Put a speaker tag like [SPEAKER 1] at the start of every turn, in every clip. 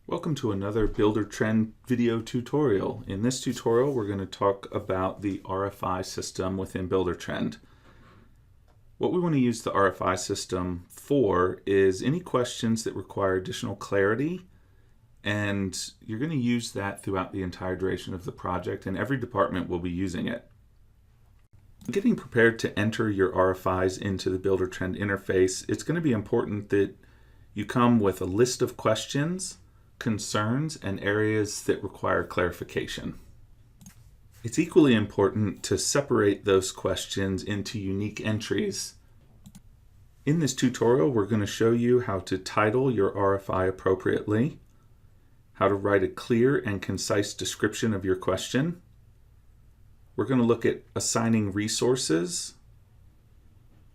[SPEAKER 1] Welcome to another Buildertrend video tutorial. In this tutorial, we're going to talk about the Rfi system within Buildertrend. What we want to use the Rfi system for is any questions that require additional clarity, and you're going to use that throughout the entire duration of the project, and every department will be using it. Getting prepared to enter your RFIs into the Buildertrend interface, it's going to be important that you come with a list of questions, concerns, and areas that require clarification. It's equally important to separate those questions into unique entries. In this tutorial, we're going to show you how to title your RFI appropriately, how to write a clear and concise description of your question. We're going to look at assigning resources.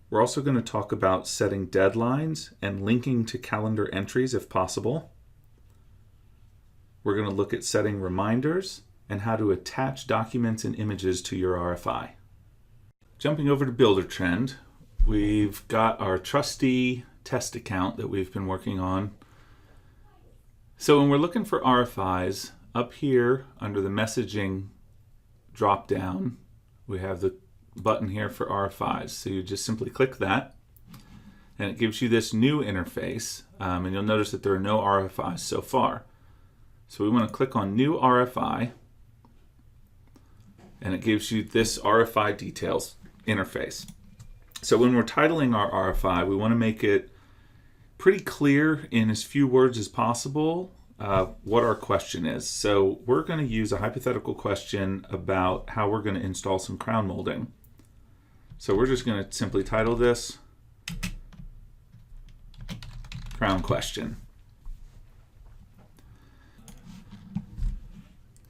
[SPEAKER 1] We're also going to talk about setting deadlines and linking to calendar entries if possible. We're going to look at setting reminders and how to attach documents and images to your RFI. Jumping over to Buildertrend, we've got our trusty test account that we've been working on. So when we're looking for RFIs, up here under the messaging drop-down, we have the button here for RFIs. So you just simply click that, and it gives you this new interface, and you'll notice that there are no RFIs so far. So we want to click on New RFI, and it gives you this Rfi Details Interface. So when we're titling our RFI, we want to make it pretty clear in as few words as possible what our question is. So we're going to use a hypothetical question about how we're going to install some crown molding. So we're just going to simply title this Crown Question.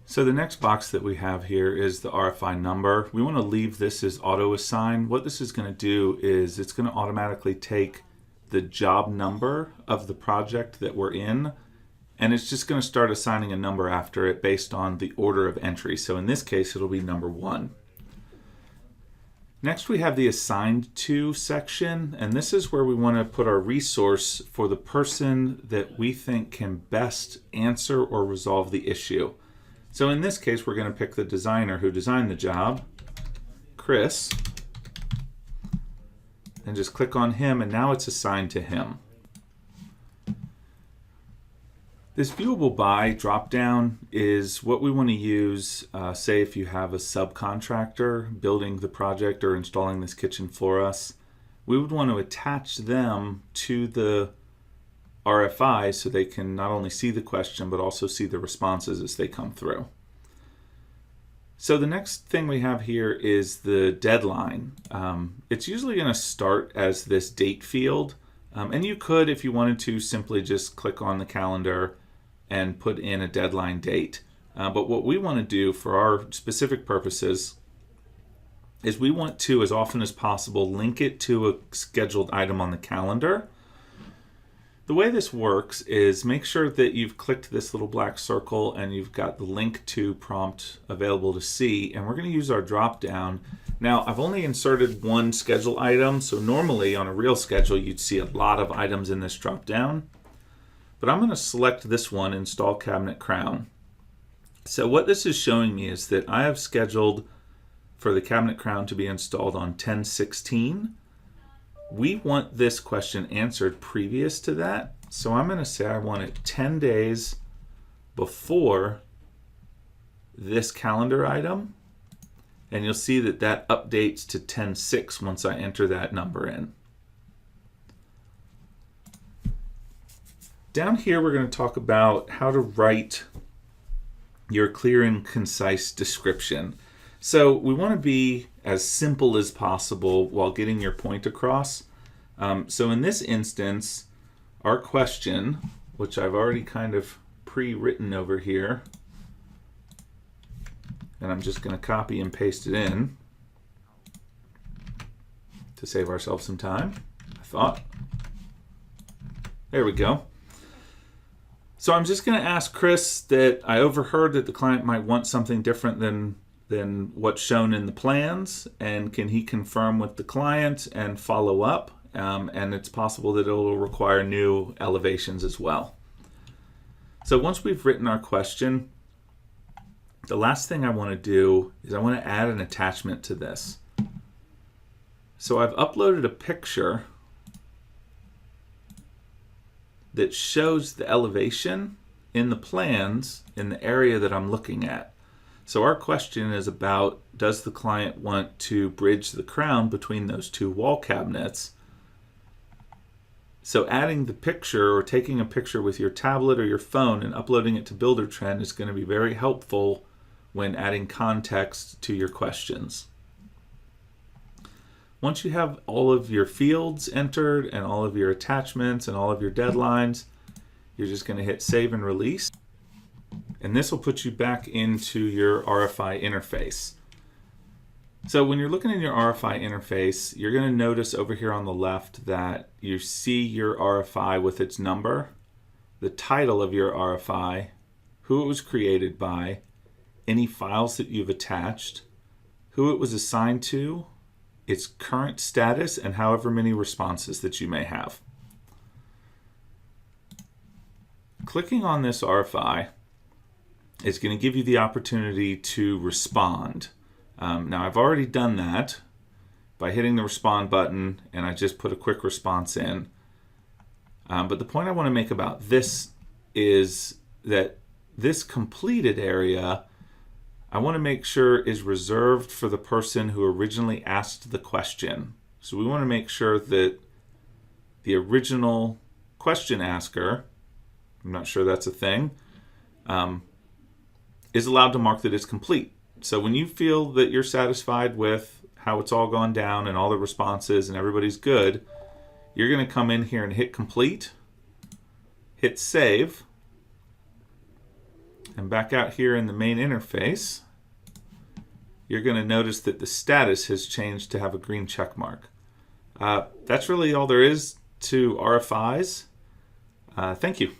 [SPEAKER 1] So the next box that we have here is the Rfi number. We want to leave this as auto assign. What this is going to do is it's going to automatically take the job number of the project that we're in, and it's just going to start assigning a number after it based on the order of entry. So in this case, it'll be number 1. Next, we have the assigned to section, and this is where we want to put our resource for the person that we think can best answer or resolve the issue. So in this case, we're going to pick the designer who designed the job, Chris, and just click on him, and now it's assigned to him. This viewable by dropdown is what we want to use, say if you have a subcontractor building the project or installing this kitchen for us. We would want to attach them to the RFI so they can not only see the question but also see the responses as they come through. So the next thing we have here is the deadline. It's usually going to start as this date field, and you could, if you wanted to, simply just click on the calendar and put in a deadline date. But what we want to do for our specific purposes is we want to, as often as possible, link it to a scheduled item on the calendar. The way this works is make sure that you've clicked this little black circle and you've got the link to prompt available to see, and we're going to use our drop down. Now, I've only inserted one schedule item, so normally on a real schedule you'd see a lot of items in this drop down, but I'm going to select this one, Install Cabinet Crown. So what this is showing me is that I have scheduled for the cabinet crown to be installed on 10/16. We want this question answered previous to that, so I'm going to say I want it 10 days before this calendar item, and you'll see that that updates to 10/6 once I enter that number in. Down here we're going to talk about how to write your clear and concise description. So we want to be as simple as possible while getting your point across. So in this instance, our question, which I've already kind of pre-written over here, and I'm just going to copy and paste it in to save ourselves some time, I thought. There we go. So I'm just going to ask Chris that I overheard that the client might want something different than what's shown in the plans, and can he confirm with the client and follow up, and it's possible that it will require new elevations as well. So once we've written our question, the last thing I want to do is I want to add an attachment to this. So I've uploaded a picture that shows the elevation in the plans in the area that I'm looking at. So our question is about, does the client want to bridge the crown between those two wall cabinets? So adding the picture or taking a picture with your tablet or your phone and uploading it to Buildertrend is going to be very helpful when adding context to your questions. Once you have all of your fields entered and all of your attachments and all of your deadlines, you're just going to hit save and release. And this will put you back into your Rfi interface. So when you're looking in your Rfi interface, you're going to notice over here on the left that you see your Rfi with its number, the title of your Rfi, who it was created by, any files that you've attached, who it was assigned to, its current status, and however many responses that you may have. Clicking on this Rfi is going to give you the opportunity to respond. Now I've already done that by hitting the respond button, and I just put a quick response in. But the point I want to make about this is that this completed area I want to make sure is reserved for the person who originally asked the question. So we want to make sure that the original question asker, I'm not sure that's a thing, is allowed to mark that it's complete. So when you feel that you're satisfied with how it's all gone down and all the responses and everybody's good, you're going to come in here and hit complete, hit save, and back out here in the main interface, you're going to notice that the status has changed to have a green check mark. That's really all there is to RFIs. Thank you.